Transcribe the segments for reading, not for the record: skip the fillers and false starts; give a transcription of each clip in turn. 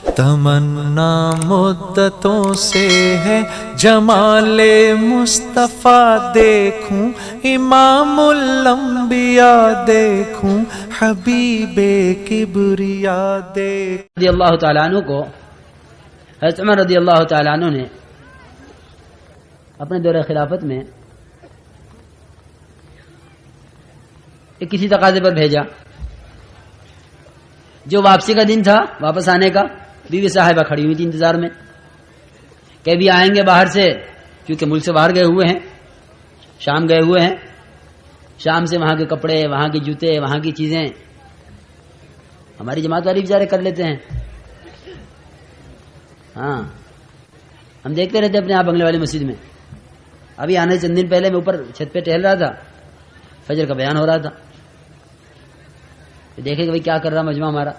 تمنا مدتوں سے ہے جمال مصطفیٰ دیکھوں، امام الانبیاء دیکھوں، حبیب کبریا دیکھوں۔ رضی اللہ تعالیٰ عنہ کو حضرت عمر رضی اللہ تعالیٰ عنہ نے اپنے دور خلافت میں ایک کسی تقاضے پر بھیجا، جو واپسی کا دن تھا، واپس آنے کا، بیوی صاحبہ کھڑی ہوئی تھی انتظار میں کہ بھی آئیں گے باہر سے، کیونکہ ملک سے باہر گئے ہوئے ہیں، شام گئے ہوئے ہیں، شام سے وہاں کے کپڑے، وہاں کے جوتے، وہاں کی چیزیں ہماری جماعت والی بیچارے کر لیتے ہیں۔ ہاں، ہم دیکھتے رہتے اپنے آپ بنگلے والی مسجد میں۔ ابھی آنے چند دن پہلے میں اوپر چھت پہ ٹہل رہا تھا، فجر کا بیان ہو رہا تھا، دیکھے کہ بھائی کیا کر رہا مجمع ہمارا،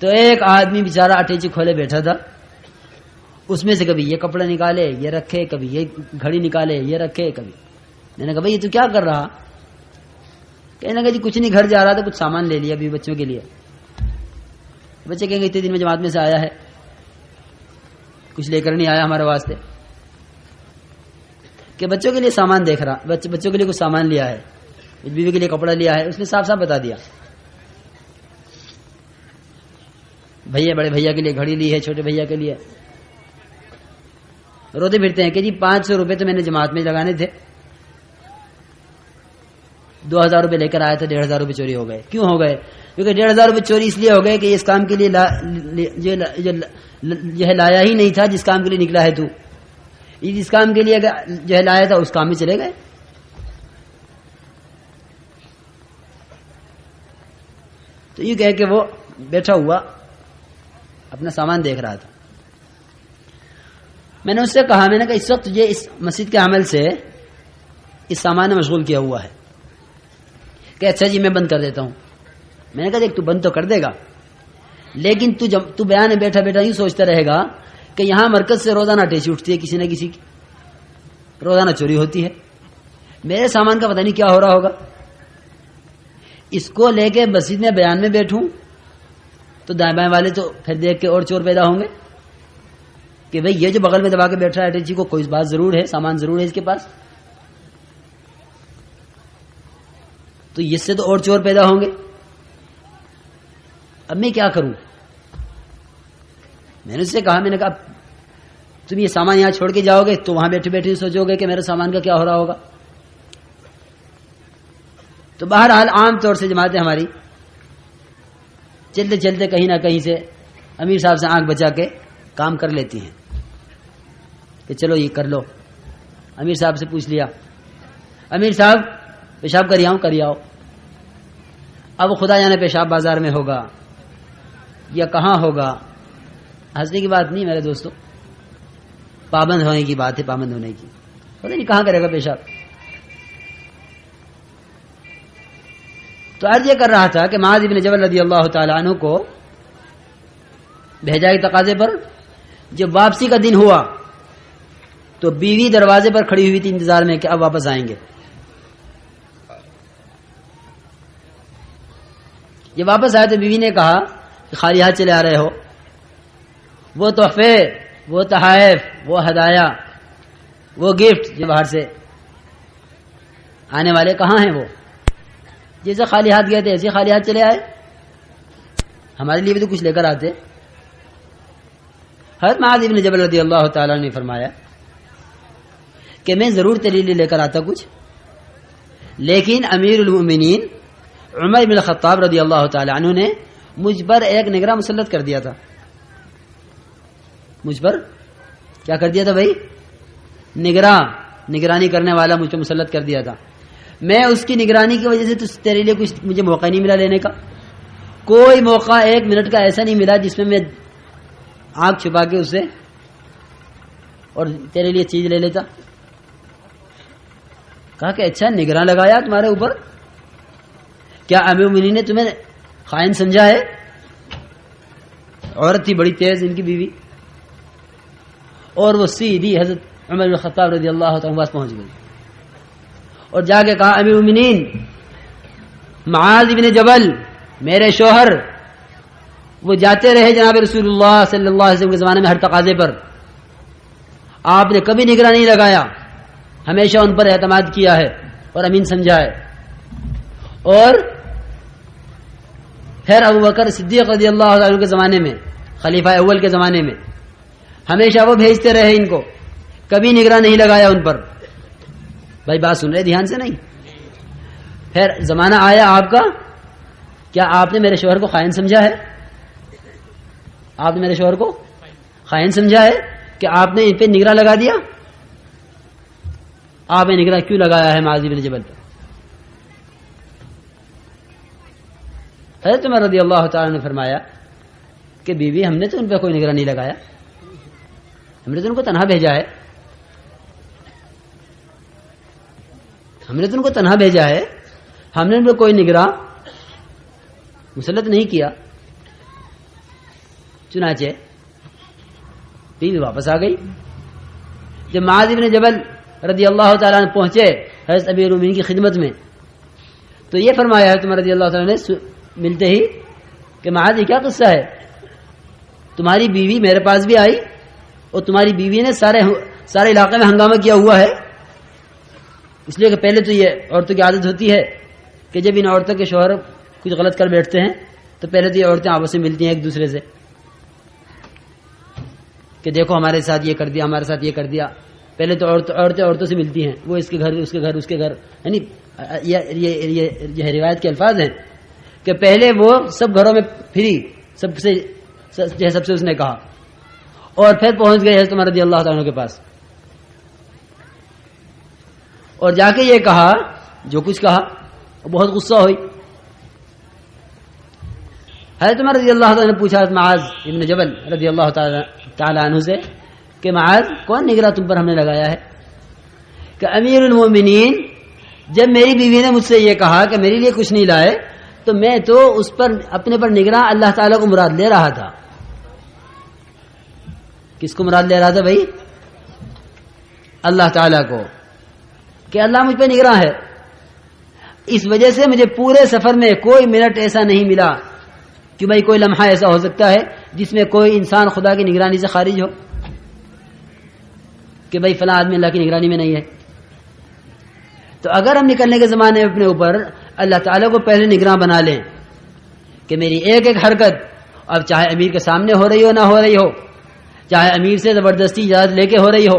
تو ایک آدمی بیچارہ اٹیچی کھولے بیٹھا تھا، اس میں سے کبھی یہ کپڑا نکالے یہ رکھے، کبھی یہ گھڑی نکالے یہ رکھے، کبھی۔ میں نے کہا بھائی یہ تو کیا کر رہا؟ کہنے لگا جی کچھ نہیں، گھر جا رہا تھا، کچھ سامان لے لیا ابھی بچوں کے لیے۔ بچے کہیں گے اتنے دن میں جماعت میں سے آیا ہے، کچھ لے کر نہیں آیا ہمارے واسطے، کہ بچوں کے لیے سامان دیکھ رہا، بچوں کے لیے کچھ سامان لیا ہے، بیوی کے لیے کپڑا لیا ہے، اس نے صاف صاف بتا دیا۔ بھیا بڑے بھیا کے لیے گھڑی لی ہے، چھوٹے بھیا کے لیے۔ روتے پھرتے ہیں کہ جی 500 روپے تو میں نے جماعت میں لگانے تھے، 2000 روپے لے کر آیا تھا، 1500 روپے چوری ہو گئے۔ کیوں ہو گئے؟ کیونکہ 1500 روپے چوری اس لیے ہو گئے کہ اس کام کے لیے جو ہے لایا ہی نہیں تھا، جس کام کے لیے نکلا ہے تو، جس کام کے لیے جو ہے لایا تھا اس کام میں چلے گئے۔ تو یہ کہہ کہ وہ بیٹھا ہوا اپنا سامان دیکھ رہا تھا۔ میں نے اس سے کہا، میں نے کہا اس وقت تجھے اس مسجد کے عمل سے اس سامان میں مشغول کیا ہوا ہے، کہ اچھا جی میں بند کر دیتا ہوں۔ میں نے کہا دیکھ تو بند تو کر دے گا، لیکن تو بیان میں بیٹھا بیٹھا یوں سوچتا رہے گا کہ یہاں مرکز سے روزانہ ٹیچی اٹھتی ہے، کسی نہ کسی کی روزانہ چوری ہوتی ہے، میرے سامان کا پتہ نہیں کیا ہو رہا ہوگا۔ اس کو لے کے مسجد میں بیان میں بیٹھوں تو دائیں بائیں والے تو پھر دیکھ کے اور چور پیدا ہوں گے کہ بھئی یہ جو بغل میں دبا کے بیٹھا ہے ٹیچی کو، کوئی بات ضرور ہے، سامان ضرور ہے اس کے پاس، تو اس سے تو اور چور پیدا ہوں گے۔ اب میں کیا کروں؟ میں نے اس سے کہا، میں نے کہا تم یہ سامان یہاں چھوڑ کے جاؤ گے تو وہاں بیٹھے بیٹھے سوچو گے کہ میرے سامان کا کیا ہو رہا ہوگا۔ تو بہرحال عام طور سے جماعتیں ہماری چلتے چلتے کہیں نہ کہیں سے امیر صاحب سے آنکھ بچا کے کام کر لیتی ہیں کہ چلو یہ کر لو۔ امیر صاحب سے پوچھ لیا، امیر صاحب پیشاب کر آؤں؟ کر آؤ۔ اب خدا جانے پیشاب بازار میں ہوگا یا کہاں ہوگا، ہنسنے کی بات نہیں میرے دوستوں، پابند ہونے کی بات ہے، پابند ہونے کی، پتہ نہیں کہاں کرے گا پیشاب۔ تو عرض یہ کر رہا تھا کہ معاذ بن جبل رضی اللہ تعالیٰ عنہ کو بھیجا کے تقاضے پر، جب واپسی کا دن ہوا تو بیوی دروازے پر کھڑی ہوئی تھی انتظار میں کہ اب واپس آئیں گے۔ جب واپس آئے تو بیوی نے کہا کہ خالی ہاتھ چلے آ رہے ہو، وہ تحفے، وہ تحائف، وہ ہدایہ، وہ گفٹ جو باہر سے آنے والے کہاں ہیں؟ وہ جیسے خالی ہاتھ گئے تھے ایسے خالی ہاتھ چلے آئے، ہمارے لیے بھی تو کچھ لے کر آتے۔ حضرت معاذ بن جبل رضی اللہ تعالیٰ نے فرمایا کہ میں ضرور تیرے لیے لے کر آتا کچھ، لیکن امیر المؤمنین عمر بن الخطاب رضی اللہ تعالیٰ عنہ نے مجھ پر ایک نگراں مسلط کر دیا تھا۔ مجھ پر کیا کر دیا تھا بھائی؟ نگرانی کرنے والا مجھ پر مسلط کر دیا تھا۔ میں اس کی نگرانی کی وجہ سے تو تیرے لیے کچھ مجھے موقع نہیں ملا لینے کا، کوئی موقع 1 منٹ کا ایسا نہیں ملا جس میں آنکھ چھپا کے اسے اور تیرے لیے چیز لے لیتا۔ کہا کہ اچھا نگراں لگایا تمہارے اوپر، کیا امیر المؤمنین نے تمہیں خائن سمجھا ہے؟ عورت تھی بڑی تیز ان کی بیوی، اور وہ سیدھی حضرت عمر بن الخطاب رضی اللہ تعالیٰ عنہ پہنچ گئی اور جا کے کہا امیر المؤمنین معاذ بن جبل میرے شوہر وہ جاتے رہے جناب رسول اللہ صلی اللہ علیہ وسلم کے زمانے میں ہر تقاضے پر، آپ نے کبھی نگراں نہیں لگایا، ہمیشہ ان پر اعتماد کیا ہے اور امین سمجھا ہے. اور پھر ابو بکر صدیق رضی اللہ عنہ کے زمانے میں، خلیفہ اول کے زمانے میں، ہمیشہ وہ بھیجتے رہے ان کو، کبھی نگراں نہیں لگایا ان پر. بھائی بات سن رہے دھیان سے نہیں؟ پھر زمانہ آیا آپ کا، کیا آپ نے میرے شوہر کو خائن سمجھا ہے؟ آپ نے میرے شوہر کو خائن سمجھا ہے کہ آپ نے ان پہ نگراں لگا دیا؟ آپ نے نگراں کیوں لگایا ہے معاذ بن جبل پر؟ حضرت عمر رضی اللہ تعالیٰ نے فرمایا کہ بیوی ہم نے تو ان پہ کوئی نگراں نہیں لگایا، ہم نے تو ان کو تنہا بھیجا ہے، ہم نے تو ان کو تنہا بھیجا ہے، ہم نے ان پہ کوئی نگراں مسلط نہیں کیا. چنانچہ بیوی واپس آ گئی. جب معاذ بن جبل رضی اللہ تعالیٰ عنہ پہنچے حضرت امیر المومنین کی خدمت میں تو یہ فرمایا حضرت عمر رضی اللہ تعالیٰ نے ملتے ہی کہ معاذ یہ کیا قصہ ہے، تمہاری بیوی میرے پاس بھی آئی اور تمہاری بیوی نے سارے علاقے میں ہنگامہ کیا ہوا ہے. اس لیے کہ پہلے تو یہ عورتوں کی عادت ہوتی ہے کہ جب ان عورتوں کے شوہر کچھ غلط کر بیٹھتے ہیں تو پہلے تو یہ عورتیں آپس میں ملتی ہیں ایک دوسرے سے کہ دیکھو ہمارے ساتھ یہ کر دیا، ہمارے ساتھ یہ کر دیا. پہلے تو عورتیں عورتوں سے ملتی ہیں، وہ اس کے گھر، اس کے گھر، اس کے گھر، یعنی یہ روایت کے الفاظ ہیں کہ پہلے وہ سب گھروں میں پھری، سب سے اس نے کہا، اور پھر پہنچ گئے حضرت عمر رضی اللہ تعالیٰ کے پاس اور جا کے یہ کہا جو کچھ کہا. بہت غصہ ہوئی. حضرت عمر رضی اللہ تعالیٰ نے پوچھا معاذ ابن جبل رضی اللہ تعالیٰ عنہ سے کہ معاذ کون نگراں تم پر ہم نے لگایا ہے؟ کہ امیر المومنین جب میری بیوی نے مجھ سے یہ کہا کہ میرے لیے کچھ نہیں لائے تو میں تو اس پر اپنے پر نگراں اللہ تعالیٰ کو مراد لے رہا تھا. کس کو مراد لے رہا تھا بھائی؟ اللہ تعالیٰ کو، کہ اللہ مجھ پہ نگراں ہے. اس وجہ سے مجھے پورے سفر میں کوئی منٹ ایسا نہیں ملا کہ بھائی کوئی لمحہ ایسا ہو سکتا ہے جس میں کوئی انسان خدا کی نگرانی سے خارج ہو کہ بھائی فلاں آدمی اللہ کی نگرانی میں نہیں ہے. تو اگر ہم نکلنے کے زمانے میں اپنے اوپر اللہ تعالیٰ کو پہلے نگراں بنا لیں کہ میری ایک ایک حرکت، اب چاہے امیر کے سامنے ہو رہی ہو نہ ہو رہی ہو، چاہے امیر سے زبردستی اجازت لے کے ہو رہی ہو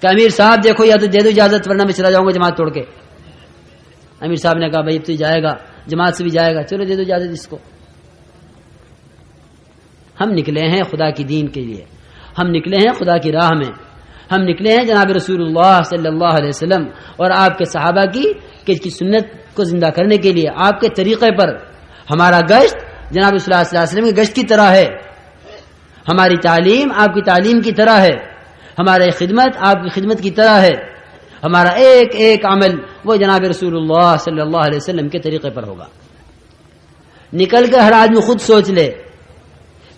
کہ امیر صاحب دیکھو یا تو دے دو اجازت ورنہ میں چلا جاؤں گا جماعت توڑ کے. امیر صاحب نے کہا بھائی اب تو جائے گا، جماعت سے بھی جائے گا، چلو دے دو اجازت اس کو. ہم نکلے ہیں خدا کی دین کے لیے، ہم نکلے ہیں خدا کی راہ میں، ہم نکلے ہیں جناب رسول اللہ صلی اللہ علیہ وسلم اور آپ کے صحابہ کی سنت کو زندہ کرنے کے لیے. آپ کے طریقے پر ہمارا گشت جناب صلی اللہ علیہ وسلم کے گشت کی طرح ہے، ہماری تعلیم آپ کی تعلیم کی طرح ہے، ہماری خدمت آپ کی خدمت کی طرح ہے، ہمارا ایک ایک عمل وہ جناب رسول اللہ صلی اللہ علیہ وسلم کے طریقے پر ہوگا. نکل کر ہر آدمی خود سوچ لے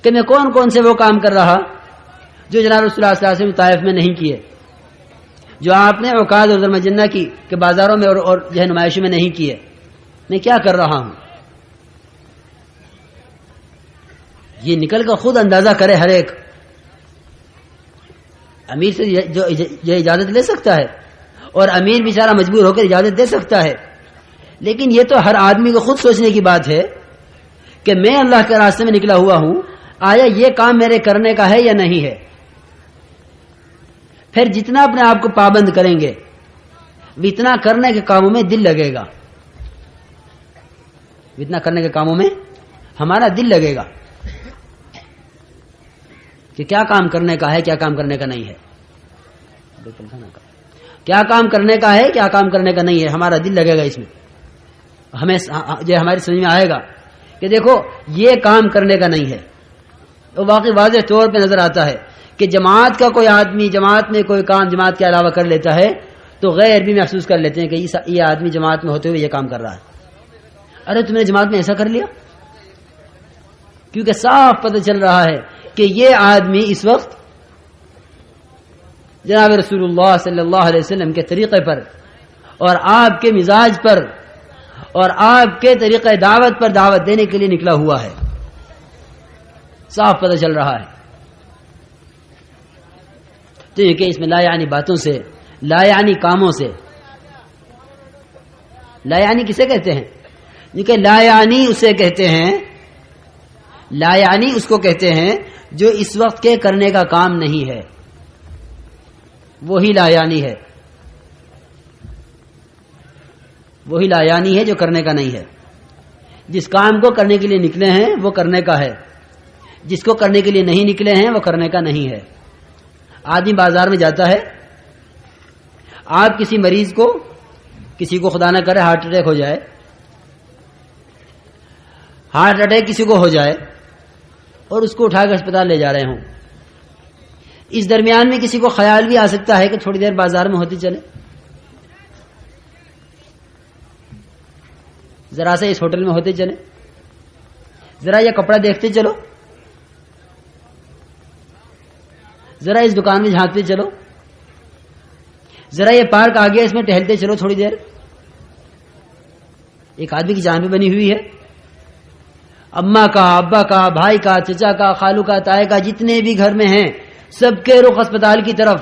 کہ میں کون کون سے وہ کام کر رہا جو جناب رسول اللہ صلی اللہ علیہ وسلم طائف میں نہیں کیے، جو آپ نے عکاظ اور ذوالمجنہ کی کہ بازاروں میں اور جو ہے نمائشوں میں نہیں کیے. میں کیا کر رہا ہوں؟ یہ نکل کر خود اندازہ کرے ہر ایک. امیر سے جو اجازت لے سکتا ہے اور امیر بیچارہ مجبور ہو کر اجازت دے سکتا ہے، لیکن یہ تو ہر آدمی کو خود سوچنے کی بات ہے کہ میں اللہ کے راستے میں نکلا ہوا ہوں، آیا یہ کام میرے کرنے کا ہے یا نہیں ہے. پھر جتنا اپنے آپ کو پابند کریں گے اتنا کرنے کے کاموں میں دل لگے گا، اتنا کرنے کے کاموں میں ہمارا دل لگے گا کہ کیا کام کرنے کا ہے، کیا کام کرنے کا نہیں ہے، کیا کام کرنے کا ہے، کیا کام کرنے کا نہیں ہے. ہمارا دل لگے گا اس میں، ہمیں جو ہماری سمجھ میں آئے گا کہ دیکھو یہ کام کرنے کا نہیں ہے. تو واقعی واضح طور پہ نظر آتا ہے کہ جماعت کا کوئی آدمی جماعت میں کوئی کام جماعت کے علاوہ کر لیتا ہے تو غیر بھی محسوس کر لیتے ہیں کہ یہ آدمی جماعت میں ہوتے ہوئے یہ کام کر رہا ہے. ارے تم نے جماعت میں ایسا کر لیا، کیونکہ صاف پتہ چل رہا ہے کہ یہ آدمی اس وقت جناب رسول اللہ صلی اللہ علیہ وسلم کے طریقے پر اور آپ کے مزاج پر اور آپ کے طریقہ دعوت پر دعوت دینے کے لیے نکلا ہوا ہے. صاف پتہ چل رہا ہے. تو یہ کہ اس میں لا یعنی باتوں سے، لا یعنی کاموں سے، لا یعنی کسے کہتے ہیں؟ یہ کہ لا یعنی اسے کہتے ہیں، لا یعنی اس کو کہتے ہیں جو اس وقت کے کرنے کا کام نہیں ہے، وہی لا یعنی ہے. وہی لا یعنی ہے جو کرنے کا نہیں ہے. جس کام کو کرنے کے لیے نکلے ہیں وہ کرنے کا ہے، جس کو کرنے کے لیے نہیں نکلے ہیں وہ کرنے کا نہیں ہے. آدمی بازار میں جاتا ہے، آپ کسی مریض کو، کسی کو خدا نہ کرے ہارٹ اٹیک ہو جائے، ہارٹ اٹیک کسی کو ہو جائے اور اس کو اٹھا کر اسپتال لے جا رہے ہوں، اس درمیان میں کسی کو خیال بھی آ سکتا ہے کہ تھوڑی دیر بازار میں ہوتی چلے، ذرا سے اس ہوٹل میں ہوتے چلے، ذرا یہ کپڑا دیکھتے چلو، ذرا اس دکان میں جھانکتے چلو، ذرا یہ پارک آ گیا اس میں ٹہلتے چلو تھوڑی دیر. ایک آدمی کی جان بھی بنی ہوئی ہے. اماں کا، ابا کا، بھائی کا، چچا کا، خالو کا، تائے کا، جتنے بھی گھر میں ہیں سب کے رخ اسپتال کی طرف.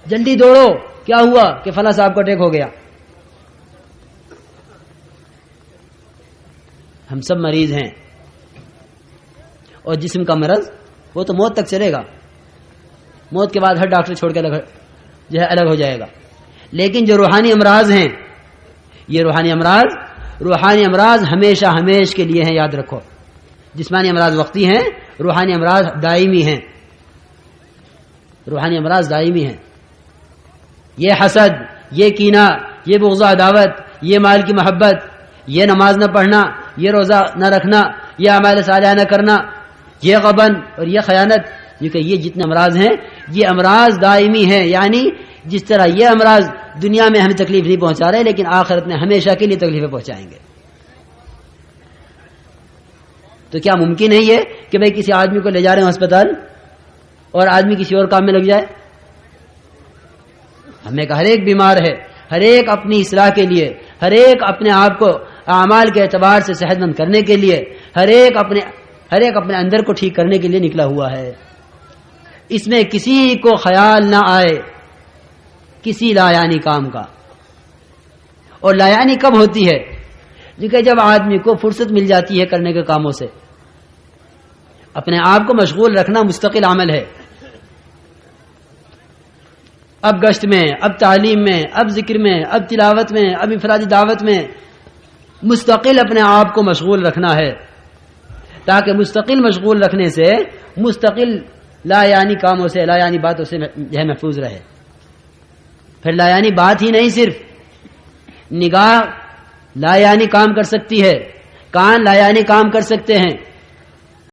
جلدی دوڑو، کیا ہوا؟ کہ فلاں صاحب کو اٹیک ہو گیا. ہم سب مریض ہیں، اور جسم کا مرض وہ تو موت تک چلے گا، موت کے بعد ہر ڈاکٹر چھوڑ کے الگ ہو جائے گا. لیکن جو روحانی امراض ہیں، یہ روحانی امراض ہمیشہ ہمیش کے لیے ہیں، یاد رکھو. جسمانی امراض وقتی ہیں، روحانی امراض دائمی ہیں. روحانی امراض دائمی ہیں. یہ حسد، یہ کینہ، یہ بغض و عداوت، یہ مال کی محبت، یہ نماز نہ پڑھنا، یہ روزہ نہ رکھنا، یہ اعمال صالحہ نہ کرنا، یہ غبن اور یہ خیانت، یہ جتنے امراض ہیں یہ امراض دائمی ہیں. یعنی جس طرح یہ امراض دنیا میں ہمیں تکلیف نہیں پہنچا رہے لیکن آخرت میں ہمیشہ کے لیے تکلیفیں پہنچائیں گے. تو کیا ممکن ہے یہ کہ بھئی کسی آدمی کو لے جا رہے ہیں ہسپتال اور آدمی کسی اور کام میں لگ جائے؟ ہمیں ہر ایک بیمار ہے، ہر ایک اپنی اصلاح کے لیے، ہر ایک اپنے آپ کو اعمال کے اعتبار سے صحت مند کرنے کے لیے، ہر ایک اپنے اندر کو ٹھیک کرنے کے لیے نکلا ہوا ہے. اس میں کسی کو خیال نہ آئے کسی لا یعنی کام کا. اور لا یعنی کب ہوتی ہے؟ کیونکہ جب آدمی کو فرصت مل جاتی ہے کرنے کے کاموں سے. اپنے آپ کو مشغول رکھنا مستقل عمل ہے. اب گشت میں، اب تعلیم میں، اب ذکر میں، اب تلاوت میں، اب انفرادی دعوت میں مستقل اپنے آپ کو مشغول رکھنا ہے، تاکہ مستقل مشغول رکھنے سے مستقل لا یعنی کاموں سے، لا یعنی باتوں سے جو ہے محفوظ رہے. پھر لا یعنی بات ہی نہیں، صرف نگاہ لا یعنی کام کر سکتی ہے، کان لا یعنی کام کر سکتے ہیں،